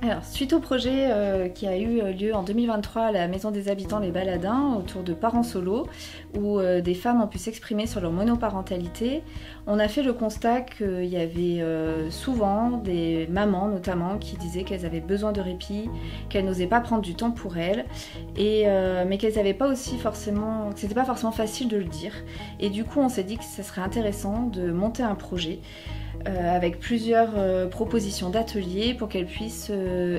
Alors, suite au projet qui a eu lieu en 2023 à la Maison des Habitants Les Baladins, autour de parents solos, où des femmes ont pu s'exprimer sur leur monoparentalité, on a fait le constat qu'il y avait souvent des mamans notamment qui disaient qu'elles avaient besoin de répit, qu'elles n'osaient pas prendre du temps pour elles, mais qu'elles n'avaient pas aussi forcément, que c'était pas forcément facile de le dire. Et du coup, on s'est dit que ce serait intéressant de monter un projet avec plusieurs propositions d'ateliers pour qu'elles puissent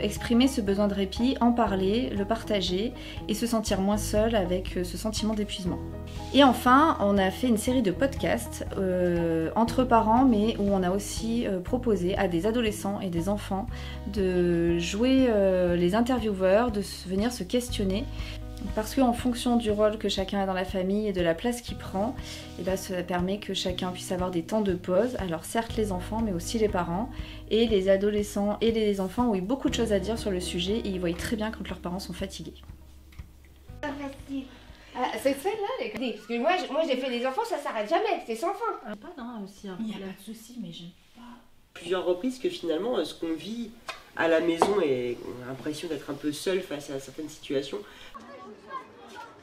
exprimer ce besoin de répit, en parler, le partager et se sentir moins seules avec ce sentiment d'épuisement. Et enfin, on a fait une série de podcasts entre parents, mais où on a aussi proposé à des adolescents et des enfants de jouer les intervieweurs, de venir se questionner. Parce qu'en fonction du rôle que chacun a dans la famille et de la place qu'il prend, et là, cela permet que chacun puisse avoir des temps de pause. Alors certes les enfants, mais aussi les parents. Et les adolescents et les enfants ont eu beaucoup de choses à dire sur le sujet et ils voient très bien quand leurs parents sont fatigués. Ah, c'est celle-là, les... Parce que moi j'ai fait des enfants, ça s'arrête jamais, c'est sans fin. Pas non, aussi un problème de soucis, mais j'aime pas. Plusieurs reprises que finalement ce qu'on vit à la maison et on a l'impression d'être un peu seul face à certaines situations.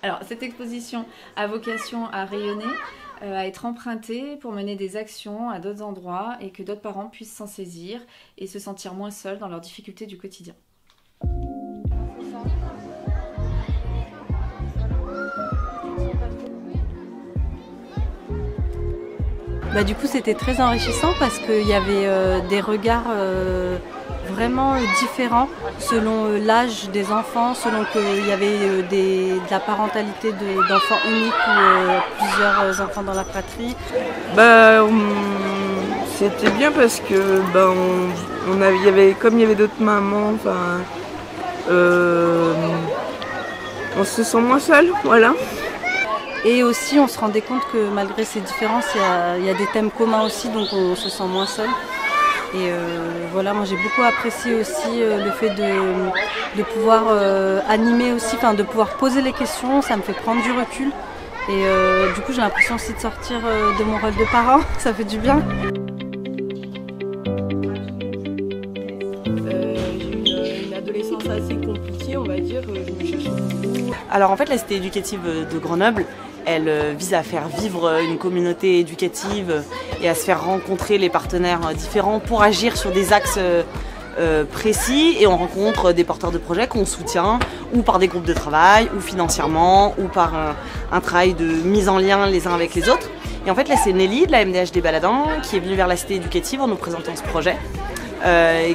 Alors, cette exposition a vocation à rayonner, à être empruntée pour mener des actions à d'autres endroits et que d'autres parents puissent s'en saisir et se sentir moins seuls dans leurs difficultés du quotidien. Du coup, c'était très enrichissant parce qu'il y avait des regards vraiment différents selon l'âge des enfants, selon qu'il y avait de la parentalité d'enfants uniques ou plusieurs enfants dans la fratrie. C'était bien parce que comme il y avait d'autres mamans, on se sent moins seul, voilà. Et aussi, on se rendait compte que malgré ces différences, il y a des thèmes communs aussi, donc on se sent moins seul. Et voilà, moi j'ai beaucoup apprécié aussi le fait de pouvoir animer aussi, de pouvoir poser les questions, ça me fait prendre du recul. Et du coup j'ai l'impression aussi de sortir de mon rôle de parent, ça fait du bien. J'ai eu une adolescence assez compliquée, on va dire, je me cherchais beaucoup. Alors en fait la cité éducative de Grenoble, elle vise à faire vivre une communauté éducative et à se faire rencontrer les partenaires différents pour agir sur des axes précis. Et on rencontre des porteurs de projets qu'on soutient ou par des groupes de travail, ou financièrement, ou par un travail de mise en lien les uns avec les autres. Et en fait là c'est Nelly de la MDH des Baladins qui est venue vers la cité éducative en nous présentant ce projet.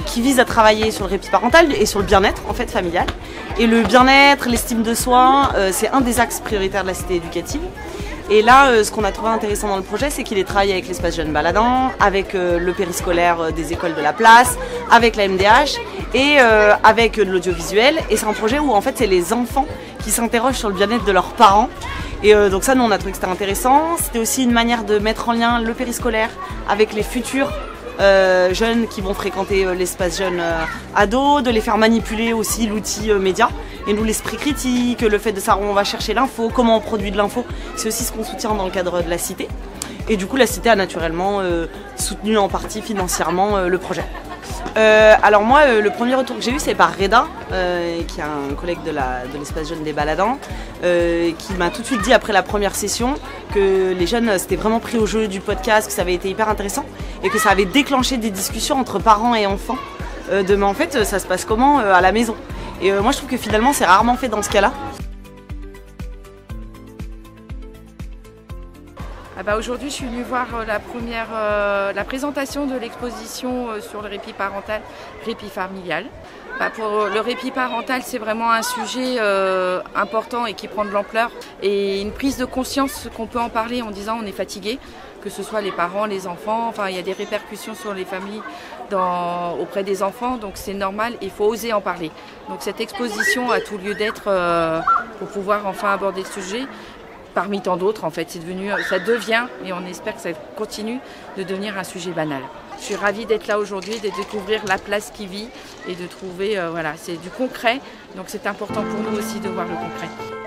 Qui vise à travailler sur le répit parental et sur le bien-être en fait familial. Et le bien-être, l'estime de soi, c'est un des axes prioritaires de la cité éducative. Et là, ce qu'on a trouvé intéressant dans le projet, c'est qu'il est travaillé avec l'espace Jeunes Baladins, avec le périscolaire des écoles de la place, avec la MDH et avec de l'audiovisuel. Et c'est un projet où en fait c'est les enfants qui s'interrogent sur le bien-être de leurs parents. Et donc ça, nous on a trouvé que c'était intéressant. C'était aussi une manière de mettre en lien le périscolaire avec les futurs jeunes qui vont fréquenter l'espace jeune ado, de les faire manipuler aussi l'outil média. Et nous l'esprit critique, le fait de savoir où on va chercher l'info, comment on produit de l'info, c'est aussi ce qu'on soutient dans le cadre de la cité. Et du coup la cité a naturellement soutenu en partie financièrement le projet. Alors moi le premier retour que j'ai eu c'est par Reda, qui est un collègue de l'espace jeune des Baladins, qui m'a tout de suite dit après la première session que les jeunes s'étaient vraiment pris au jeu du podcast, que ça avait été hyper intéressant et que ça avait déclenché des discussions entre parents et enfants mais en fait ça se passe comment à la maison. Et moi je trouve que finalement c'est rarement fait dans ce cas-là. Aujourd'hui, je suis venue voir la présentation de l'exposition sur le répit parental, répit familial. Pour le répit parental, c'est vraiment un sujet important et qui prend de l'ampleur. Et une prise de conscience qu'on peut en parler en disant on est fatigué, que ce soit les parents, les enfants, il y a des répercussions sur les familles auprès des enfants, donc c'est normal, il faut oser en parler. Donc cette exposition a tout lieu d'être pour pouvoir enfin aborder le sujet. Parmi tant d'autres, en fait, ça devient, et on espère que ça continue de devenir un sujet banal. Je suis ravie d'être là aujourd'hui, de découvrir la place qui vit et de trouver, c'est du concret, donc c'est important pour nous aussi de voir le concret.